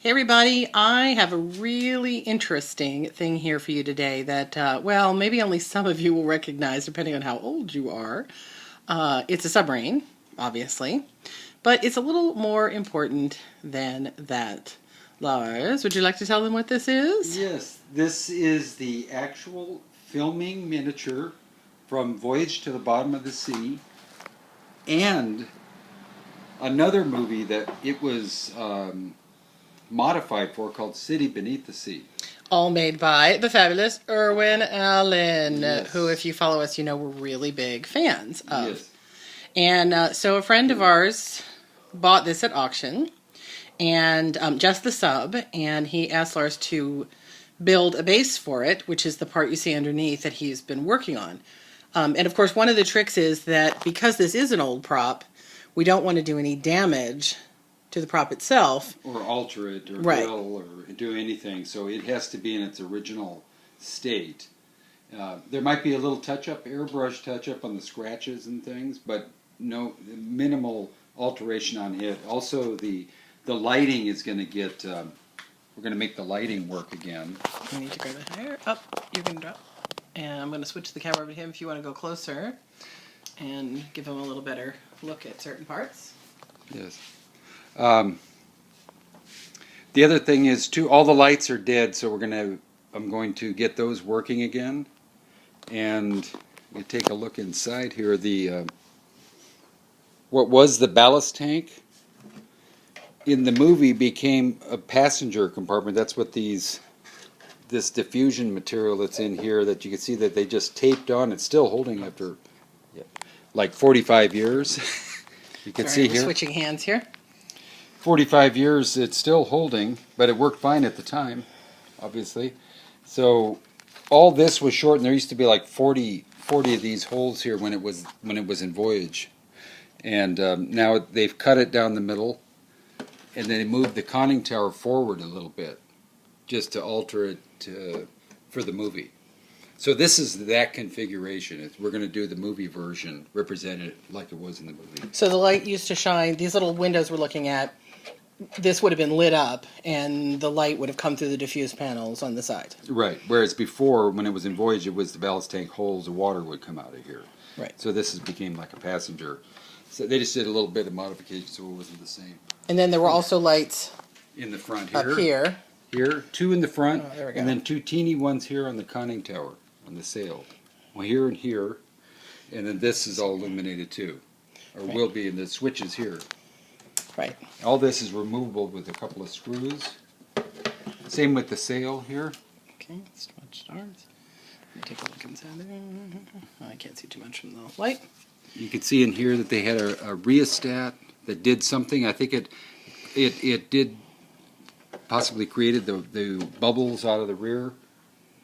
Hey everybody, I have a really interesting thing here for you today that, well, maybe only some of you will recognize depending on how old you are. It's a submarine, obviously, but it's a little more important than that. Lars, would you like to tell them what this is? Yes, this is the actual filming miniature from Voyage to the Bottom of the Sea, and another movie that it was modified for called City Beneath the Sea. All made by the fabulous Irwin Allen, Yes. who, if you follow us, you know we're really big fans of. Yes. And so a friend of ours bought this at auction, and just the sub, and he asked Lars to build a base for it, which is the part you see underneath that he's been working on. And of course, one of the tricks is that because this is an old prop, we don't want to do any damage to the prop itself. Or alter it, or Right. drill, or do anything. So it has to be in its original state. There might be a little touch-up, airbrush touch-up on the scratches and things, but no minimal alteration on it. Also, the lighting is going to get. We're going to make the lighting work again. You need to go higher. Up, you're going to drop. And I'm going to switch the camera over to him if you want to go closer and give him a little better look at certain parts. Yes. The other thing is too, all the lights are dead, so I'm going to get those working again. And we take a look inside here. What was the ballast tank in the movie became a passenger compartment. That's what this diffusion material that's in here that you can see that they just taped on. It's still holding after like 45 years. You can see here. Switching hands here. 45 years, it's still holding, but it worked fine at the time, obviously. So all this was short, and there used to be like 40 of these holes here when it was in Voyage. And now they've cut it down the middle, and then they moved the conning tower forward a little bit, just to alter it for the movie. So this is that configuration. We're going to do the movie version, represent it like it was in the movie. So the light used to shine, these little windows we're looking at, this would have been lit up, and the light would have come through the diffuse panels on the side. Right. Whereas before, when it was in Voyage, it was the ballast tank holes, the water would come out of here. Right. So this became like a passenger. So they just did a little bit of modification so it wasn't the same. And then there were also lights In the front up here. Here, two in the front, Oh, there we go. and then two teeny ones here on the conning tower, on the sail. Well, here and here, and then this is all illuminated too, or Right. will be, and the switches here. Right. All this is removable with a couple of screws. Same with the sail here. Okay, switch stars. Let me take a look inside there. Oh, I can't see too much from the light. You can see in here that they had a rheostat that did something. I think it did possibly created the bubbles out of the rear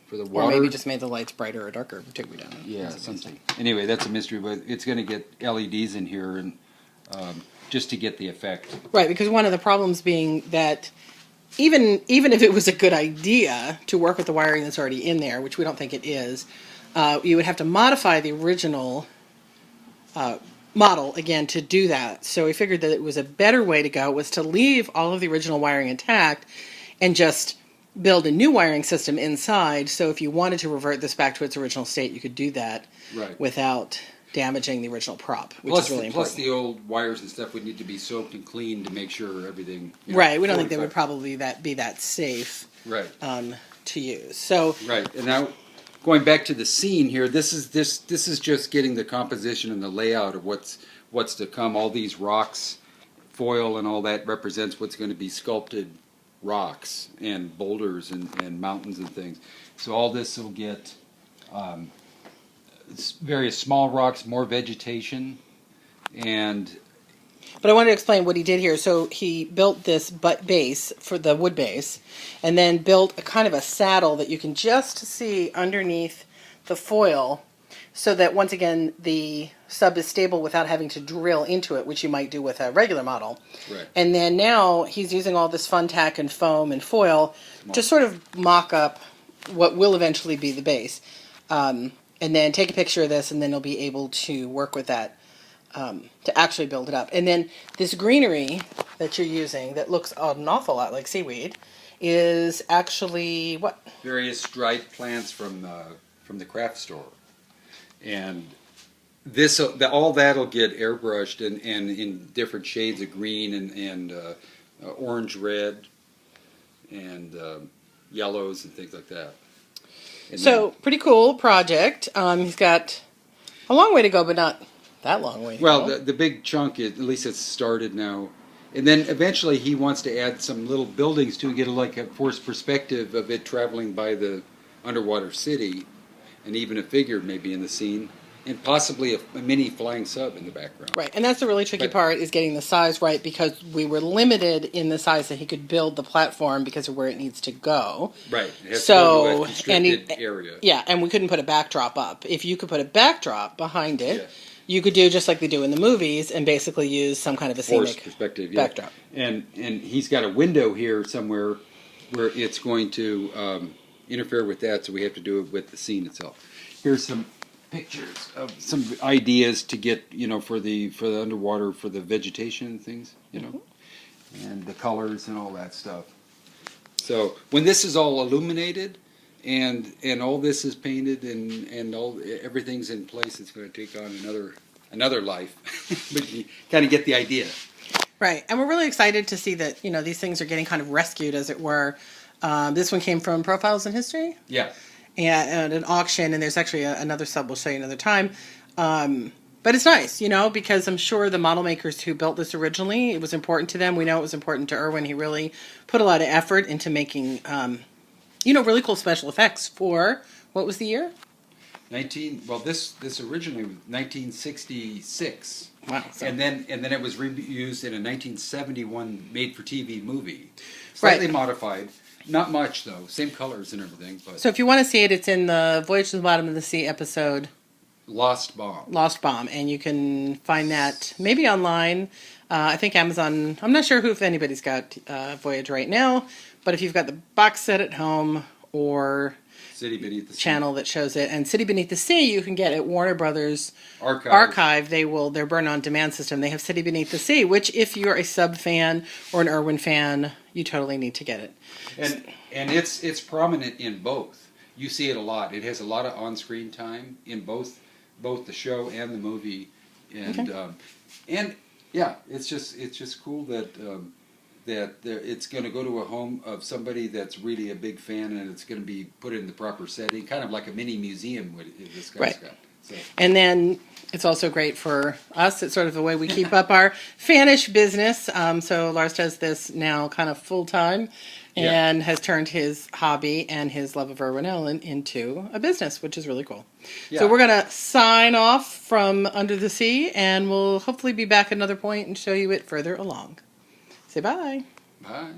for the water. Or maybe just made the lights brighter or darker. We don't know. Yeah, something. Anyway, that's a mystery, but it's going to get LEDs in here and just to get the effect. Right, because one of the problems being that even if it was a good idea to work with the wiring that's already in there, which we don't think it is, you would have to modify the original model again to do that. So we figured that it was a better way to go was to leave all of the original wiring intact and just build a new wiring system inside. So if you wanted to revert this back to its original state, you could do that Right. without damaging the original prop, which is really important. Plus the old wires and stuff would need to be soaked and cleaned to make sure everything. Right, we don't think they would probably be that safe Right. To use. So Right, and now going back to the scene here, this is just getting the composition and the layout of what's to come. All these rocks, foil, and all that represents what's going to be sculpted rocks and boulders and mountains and things. So all this will get various small rocks, more vegetation, and but I wanted to explain what he did here. So he built this base for the wood base, and then built a kind of a saddle that you can just see underneath the foil, so that once again the sub is stable without having to drill into it, which you might do with a regular model. Right. And then now he's using all this fun tack and foam and foil to sort of mock up what will eventually be the base. And then take a picture of this, and then you'll be able to work with that to actually build it up. And then this greenery that you're using that looks an awful lot like seaweed is actually what? Various dried plants from the craft store, and this all that'll get airbrushed and in different shades of green and orange, red, and yellows and things like that. And so pretty cool project. He's got a long way to go, but not that long way to well, go. the big chunk is, at least it's started now. And then eventually he wants to add some little buildings to get a forced perspective of it traveling by the underwater city, and even a figure maybe in the scene, and possibly a mini flying sub in the background. Right, and that's the really tricky part, is getting the size right, because we were limited in the size that he could build the platform because of where it needs to go. Right. It has So, to go to a constricted area. Yeah, and we couldn't put a backdrop up. If you could put a backdrop behind it, Yeah. you could do just like they do in the movies and basically use some kind of a Forced scenic perspective, yeah. backdrop. And he's got a window here somewhere where it's going to interfere with that, so we have to do it with the scene itself. Here's some pictures of some ideas to get, for the underwater, for the vegetation and things, and the colors and all that stuff. So when this is all illuminated and all this is painted and everything's in place, it's going to take on another life. But you kind of get the idea. Right, and we're really excited to see that, these things are getting kind of rescued, as it were. This one came from Profiles in History. Yeah. And an auction, and there's actually another sub we'll show you another time. But it's nice, because I'm sure the model makers who built this originally, it was important to them. We know it was important to Irwin. He really put a lot of effort into making, really cool special effects for, what was the year? This originally was 1966. Wow. So. And then it was reused in a 1971 made-for-TV movie. Slightly modified. Not much, though. Same colors and everything. But so if you want to see it, it's in the Voyage to the Bottom of the Sea episode. Lost Bomb. And you can find that maybe online. I think Amazon. I'm not sure if anybody's got Voyage right now. But if you've got the box set at home or City Beneath the Sea channel that shows it, and City Beneath the Sea you can get at Warner Brothers Archive. Their burn on demand system. They have City Beneath the Sea, which if you're a sub fan or an Irwin fan, you totally need to get it. And it's prominent in both. You see it a lot. It has a lot of on-screen time in both the show and the movie, and yeah, it's just cool that it's going to go to a home of somebody that's really a big fan, and it's going to be put in the proper setting, kind of like a mini museum. What this guy's got. So. And then it's also great for us. It's sort of the way we keep up our fanish business. So Lars does this now kind of full time, and has turned his hobby and his love of Irwin Allen into a business, which is really cool. Yeah. So we're going to sign off from Under the Sea, and we'll hopefully be back at another point and show you it further along. Say bye. Bye.